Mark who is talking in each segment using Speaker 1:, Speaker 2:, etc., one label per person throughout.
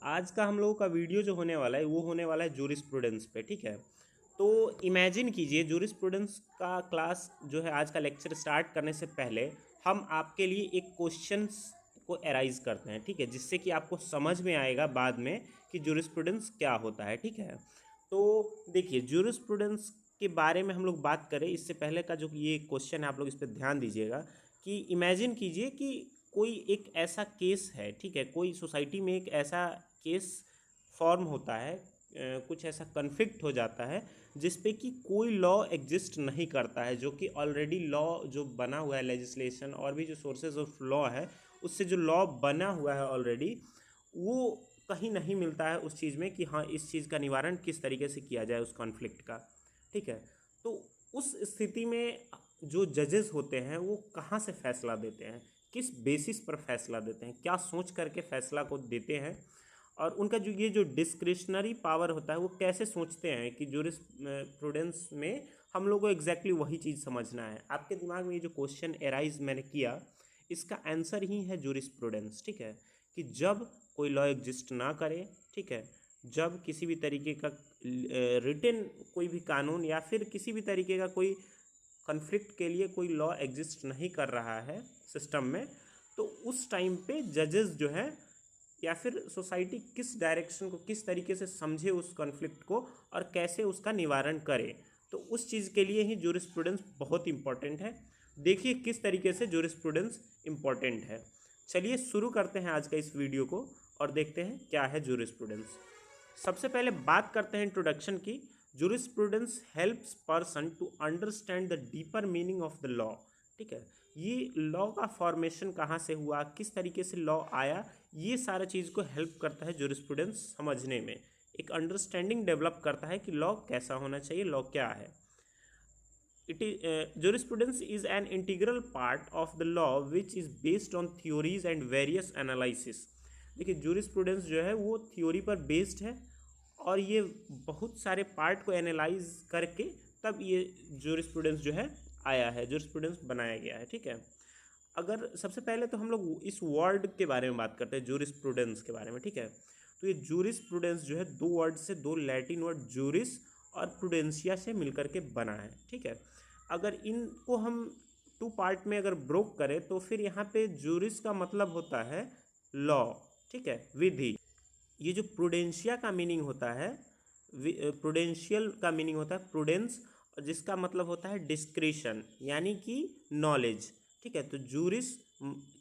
Speaker 1: आज का हम लोगों का वीडियो जो होने वाला है वो होने वाला है जूरिस्प्रूडेंस पे। ठीक है, तो इमेजिन कीजिए जूरिस्प्रूडेंस का क्लास जो है, आज का लेक्चर स्टार्ट करने से पहले हम आपके लिए एक क्वेश्चंस को एराइज करते हैं। ठीक है, जिससे कि आपको समझ में आएगा बाद में कि जूरिस्प्रूडेंस क्या होता है। ठीक है, तो देखिए जूरिस्प्रूडेंस के बारे में हम लोग बात करें इससे पहले का जो ये क्वेश्चन है, आप लोग इस पर ध्यान दीजिएगा कि इमेजिन कीजिए कि कोई एक ऐसा केस है। ठीक है, कोई सोसाइटी में एक ऐसा केस फॉर्म होता है, कुछ ऐसा कन्फ्लिक्ट हो जाता है जिस पे कि कोई लॉ एग्जिस्ट नहीं करता है, जो कि ऑलरेडी लॉ जो बना हुआ है, लेजिस्लेशन और भी जो सोर्सेज ऑफ लॉ है उससे जो लॉ बना हुआ है ऑलरेडी, वो कहीं नहीं मिलता है उस चीज़ में कि हाँ इस चीज़ का निवारण किस तरीके से किया जाए उस कॉन्फ्लिक्ट का। ठीक है, तो उस स्थिति में जो जजेस होते हैं वो कहाँ से फैसला देते हैं, किस बेसिस पर फैसला देते हैं, क्या सोच करके फैसला को देते हैं, और उनका जो ये जो डिस्क्रिशनरी पावर होता है वो कैसे सोचते हैं कि जूरिस्प्रूडेंस में हम लोग को एग्जैक्टली वही चीज़ समझना है। आपके दिमाग में ये जो क्वेश्चन एराइज मैंने किया, इसका आंसर ही है जूरिस्प्रूडेंस। ठीक है, कि जब कोई लॉ एग्जिस्ट ना करे, ठीक है, जब किसी भी तरीके का रिटन कोई भी कानून या फिर किसी भी तरीके का कोई कन्फ्लिक्ट के लिए कोई लॉ एग्जिस्ट नहीं कर रहा है सिस्टम में, तो उस टाइम पे जजेस जो है या फिर सोसाइटी किस डायरेक्शन को, किस तरीके से समझे उस कॉन्फ्लिक्ट को और कैसे उसका निवारण करे, तो उस चीज़ के लिए ही जूरिस्प्रूडेंस बहुत इंपॉर्टेंट है। देखिए किस तरीके से जूरिस्प्रूडेंस इंपॉर्टेंट है। चलिए शुरू करते हैं आज का इस वीडियो को और देखते हैं क्या है जूरिस्प्रूडेंस। सबसे पहले बात करते हैं इंट्रोडक्शन की। Jurisprudence helps person to understand the deeper meaning of the law. ठीक है, ये लॉ का फॉर्मेशन कहाँ से हुआ, किस तरीके से लॉ आया, ये सारा चीज़ को हेल्प करता है जूरिस्प्रूडेंस समझने में। एक अंडरस्टैंडिंग डेवलप करता है कि लॉ कैसा होना चाहिए, लॉ क्या है। It is jurisprudence is an integral part of the law which is based on theories and various analysis। देखिए जूरिस्प्रूडेंस जो है वो थ्योरी पर बेस्ड है और ये बहुत सारे पार्ट को एनालाइज करके तब ये जूरिस्प्रूडेंस जो है आया है, जूरिस्प्रूडेंस बनाया गया है। ठीक है, अगर सबसे पहले तो हम लोग इस वर्ड के बारे में बात करते हैं, जूरिस्प्रूडेंस के बारे में। ठीक है, तो ये जूरिस्प्रूडेंस जो है दो वर्ड से, दो लैटिन वर्ड जूरिस और प्रूडेंसिया से मिलकर के बना है। ठीक है, अगर इनको हम टू पार्ट में अगर ब्रोक करें तो फिर यहाँ पे जूरिस का मतलब होता है लॉ। ठीक है, विधि। ये जो प्रूडेंशिया का मीनिंग होता है, प्रूडेंशियल का मीनिंग होता है प्रूडेंस, जिसका मतलब होता है डिस्क्रिशन यानी कि नॉलेज। ठीक है, तो जूरिस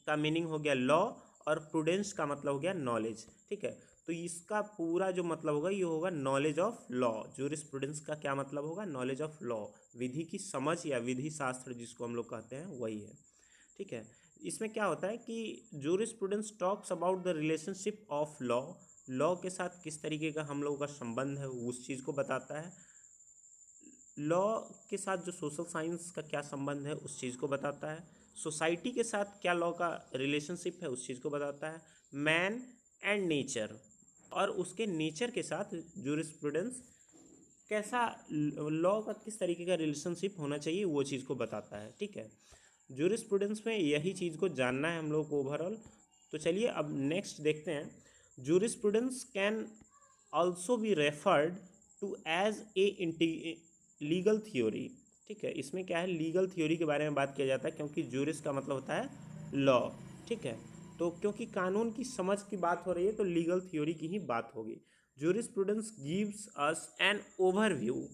Speaker 1: का मीनिंग हो गया लॉ और प्रूडेंस का मतलब हो गया नॉलेज। ठीक है, तो इसका पूरा जो मतलब होगा ये होगा नॉलेज ऑफ लॉ। जूरिस्प्रूडेंस का क्या मतलब होगा, नॉलेज ऑफ लॉ, विधि की समझ या विधि शास्त्र जिसको हम लोग कहते हैं वही है। ठीक है, इसमें क्या होता है कि jurisprudence talks about the relationship of law, law के साथ किस तरीके का हम लोगों का संबंध है उस चीज़ को बताता है। लॉ के साथ जो सोशल साइंस का क्या संबंध है उस चीज़ को बताता है। सोसाइटी के साथ क्या लॉ का रिलेशनशिप है उस चीज़ को बताता है। मैन एंड नेचर, और उसके नेचर के साथ जूरिस्प्रूडेंस कैसा, लॉ का किस तरीके का रिलेशनशिप होना चाहिए वो चीज़ को बताता है। ठीक है, जूरिस्प्रूडेंस में यही चीज़ को जानना है हम लोग को ओवरऑल। तो चलिए अब नेक्स्ट देखते हैं। Jurisprudence can also be referred to as a legal theory. ठीक है, इसमें क्या है, लीगल थ्योरी के बारे में बात किया जाता है क्योंकि जूरिस का मतलब होता है लॉ। ठीक है, तो क्योंकि कानून की समझ की बात हो रही है तो लीगल थ्योरी की ही बात होगी। Jurisprudence gives us an overview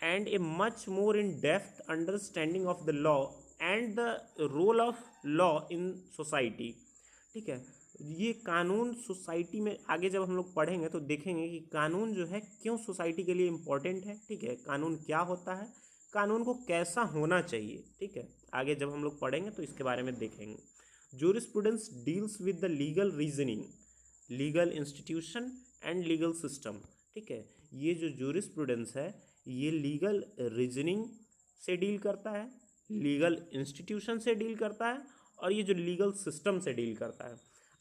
Speaker 1: and a much more in depth understanding of the law and the role of law in society। ठीक है, ये कानून सोसाइटी में आगे जब हम लोग पढ़ेंगे तो देखेंगे कि कानून जो है क्यों सोसाइटी के लिए इम्पोर्टेंट है। ठीक है, कानून क्या होता है, कानून को कैसा होना चाहिए। ठीक है, आगे जब हम लोग पढ़ेंगे तो इसके बारे में देखेंगे। Jurisprudence deals with the legal reasoning, legal institution and legal system. ठीक है, ये जो जूरिस्प्रूडेंस है ये लीगल रीजनिंग से डील करता है, लीगल इंस्टीट्यूशन से डील करता है और ये जो लीगल सिस्टम से डील करता है।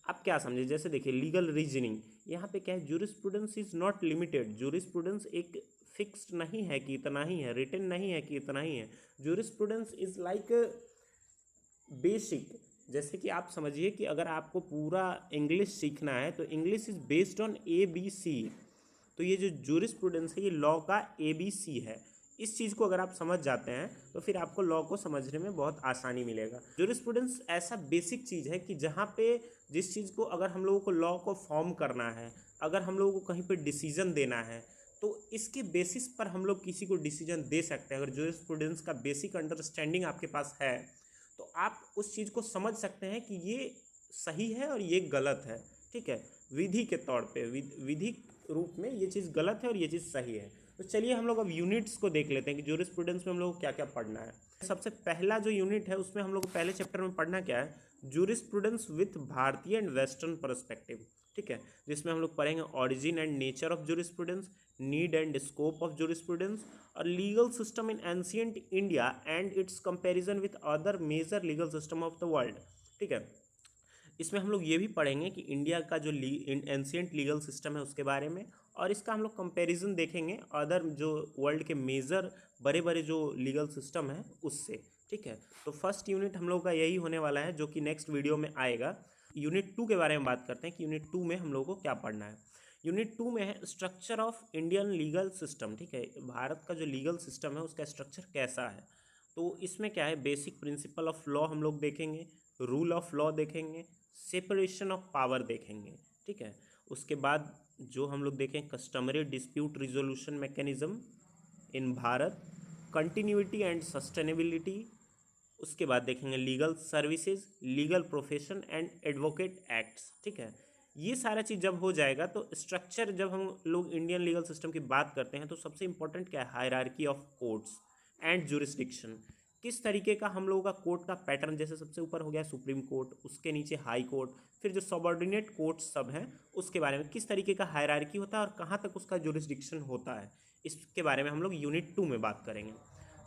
Speaker 1: आप क्या समझे, जैसे देखिए लीगल रीजनिंग, यहाँ पे क्या है, jurisprudence is not limited. Jurisprudence एक फिक्स्ड नहीं है कि इतना ही है, रिटन नहीं है कि इतना ही है। जूरिस्प्रूडेंस इज लाइक बेसिक, जैसे कि आप समझिए कि अगर आपको पूरा इंग्लिश सीखना है तो English is based on ABC। तो ये जो जूरिस्प्रूडेंस है ये लॉ का ABC है। इस चीज़ को अगर आप समझ जाते हैं तो फिर आपको लॉ को समझने में बहुत आसानी मिलेगा। जूरिस्प्रूडेंस ऐसा बेसिक चीज़ है कि जहाँ पे जिस चीज़ को अगर हम लोगों को लॉ को फॉर्म करना है, अगर हम लोगों को कहीं पे डिसीजन देना है, तो इसके बेसिस पर हम लोग किसी को डिसीजन दे सकते हैं। अगर जूरिस्प्रूडेंस का बेसिक अंडरस्टैंडिंग आपके पास है तो आप उस चीज़ को समझ सकते हैं कि ये सही है और ये गलत है, ठीक है। विधि के तौर पे विधि रूप में ये चीज़ गलत है और ये चीज़ सही है। तो चलिए हम लोग अब यूनिट्स को देख लेते हैं कि जूरिस्प्रूडेंस में हम लोग को क्या क्या पढ़ना है। सबसे पहला जो यूनिट है उसमें हम लोग को पहले चैप्टर में पढ़ना क्या है, जूरिस्प्रूडेंस विथ भारतीय एंड वेस्टर्न पर्सपेक्टिव, ठीक है। जिसमें हम लोग पढ़ेंगे origin and nature of jurisprudence, need and scope of jurisprudence और legal system in ancient India and its comparison with other major legal system of the world, ठीक है। इसमें हम लोग ये भी पढ़ेंगे कि इंडिया का जो एंशिएंट लीगल सिस्टम है उसके बारे में, और इसका हम लोग कंपैरिजन देखेंगे अदर जो वर्ल्ड के मेजर बड़े बड़े जो लीगल सिस्टम है उससे, ठीक है। तो फर्स्ट यूनिट हम लोग का यही होने वाला है जो कि नेक्स्ट वीडियो में आएगा। यूनिट 2 के बारे में बात करते हैं कि यूनिट 2 में हम लोगों को क्या पढ़ना है। यूनिट 2 में है structure of Indian legal system, ठीक है। भारत का जो लीगल सिस्टम है उसका स्ट्रक्चर कैसा है। तो इसमें क्या है, बेसिक प्रिंसिपल ऑफ लॉ हम लोग देखेंगे, रूल ऑफ लॉ देखेंगे, सेपरेशन ऑफ पावर देखेंगे, ठीक है। उसके बाद जो हम लोग देखें customary dispute resolution mechanism in Bharat, continuity and sustainability. उसके बाद देखेंगे legal services, legal profession and advocate acts, ठीक है। ये सारा चीज़ जब हो जाएगा तो स्ट्रक्चर, जब हम लोग इंडियन लीगल सिस्टम की बात करते हैं तो सबसे इंपॉर्टेंट क्या है, hierarchy of courts and jurisdiction. किस तरीके का हम लोगों का कोर्ट का पैटर्न, जैसे सबसे ऊपर हो गया सुप्रीम कोर्ट, उसके नीचे हाई कोर्ट, फिर जो सबऑर्डिनेट कोर्ट सब हैं उसके बारे में किस तरीके का हायरार्की होता है और कहाँ तक उसका जुरिस्डिक्शन होता है, इसके बारे में हम लोग यूनिट 2 में बात करेंगे।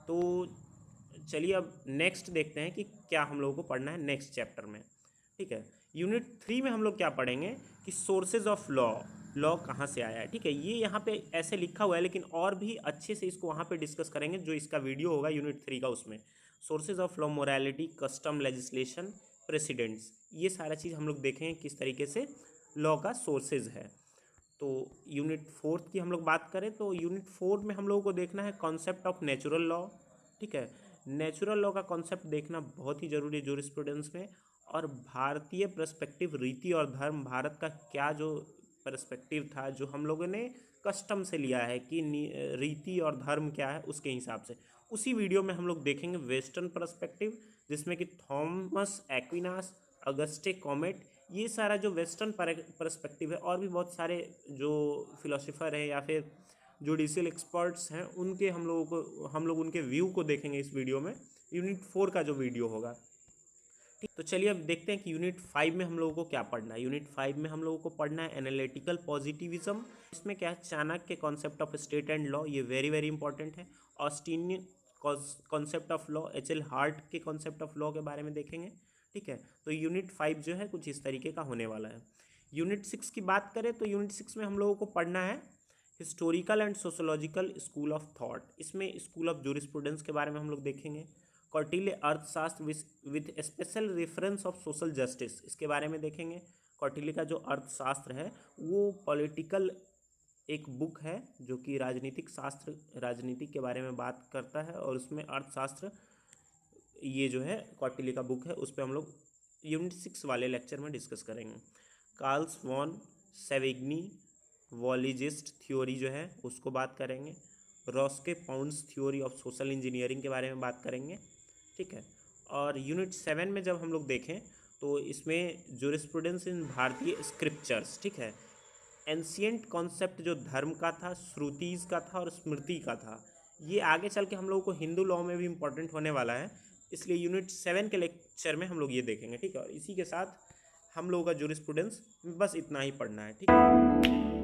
Speaker 1: तो चलिए अब नेक्स्ट देखते हैं कि क्या हम लोगों को पढ़ना है नेक्स्ट चैप्टर में, ठीक है। यूनिट 3 में हम लोग क्या पढ़ेंगे कि सोर्सेज ऑफ लॉ, लॉ कहाँ से आया है, ठीक है। ये यहाँ पे ऐसे लिखा हुआ है लेकिन और भी अच्छे से इसको वहाँ पे डिस्कस करेंगे जो इसका वीडियो होगा यूनिट 3 का, उसमें sources of law, morality, custom, legislation, precedents, ये सारा चीज़ हम लोग देखेंगे किस तरीके से लॉ का सोर्सेज है। तो यूनिट 4 की हम लोग बात करें तो यूनिट 4 में हम लोगों को देखना है कॉन्सेप्ट ऑफ नेचुरल लॉ, ठीक है। नेचुरल लॉ का कॉन्सेप्ट देखना बहुत ही जरूरी है जूरिस्प्रूडेंस में। और भारतीय पर्सपेक्टिव, रीति और धर्म, भारत का क्या जो पर्सपेक्टिव था जो हम लोगों ने कस्टम से लिया है कि रीति और धर्म क्या है उसके हिसाब से, उसी वीडियो में हम लोग देखेंगे वेस्टर्न पर्सपेक्टिव, जिसमें कि थॉमस एक्विनास, अगस्टे कॉमेट, ये सारा जो वेस्टर्न पर्सपेक्टिव है, और भी बहुत सारे जो फिलोसोफर हैं या फिर जुडिशियल एक्सपर्ट्स हैं उनके हम लोग उनके व्यू को देखेंगे इस वीडियो में, यूनिट 4 का जो वीडियो होगा, ठीक। तो चलिए अब देखते हैं कि यूनिट 5 में हम लोगों को क्या पढ़ना है। यूनिट 5 में हम लोगों को पढ़ना है एनालिटिकल पॉजिटिविज्म। इसमें क्या है, Chanakya concept of state and law, ये वेरी वेरी इंपॉर्टेंट है। Austinian concept of law, HL Hart के कॉन्सेप्ट ऑफ लॉ के बारे में देखेंगे, ठीक है। तो यूनिट 5 जो है कुछ इस तरीके का होने वाला है। यूनिट 6 की बात करें तो यूनिट 6 में हम लोगों को पढ़ना है historical and sociological school of thought. इसमें स्कूल ऑफ जूरिस्प्रूडेंस के बारे में हम लोग देखेंगे। कौटिल्य अर्थशास्त्र with special reference of social justice, इसके बारे में देखेंगे। कौटिल्य का जो अर्थशास्त्र है वो पॉलिटिकल एक बुक है जो कि राजनीतिक शास्त्र, राजनीति के बारे में बात करता है, और उसमें अर्थशास्त्र ये जो है कौटिल्य का बुक है, उस पर हम लोग यूनिट 6 वाले लेक्चर में डिस्कस करेंगे। Karl von Savigny Volksgeist theory जो है उसको बात करेंगे। Roscoe Pound's theory of social engineering के बारे में बात करेंगे, ठीक है। और यूनिट 7 में जब हम लोग देखें तो इसमें जूरिस्प्रूडेंस इन भारतीय स्क्रिप्चर्स, ठीक है। एंशिएंट कॉन्सेप्ट जो धर्म का था, श्रुतिज का था और स्मृति का था, ये आगे चल के हम लोगों को हिंदू लॉ में भी इम्पोर्टेंट होने वाला है, इसलिए यूनिट 7 के लेक्चर में हम लोग ये देखेंगे, ठीक है। और इसी के साथ हम लोगों का जूरिस्प्रूडेंस बस इतना ही पढ़ना है, ठीक है।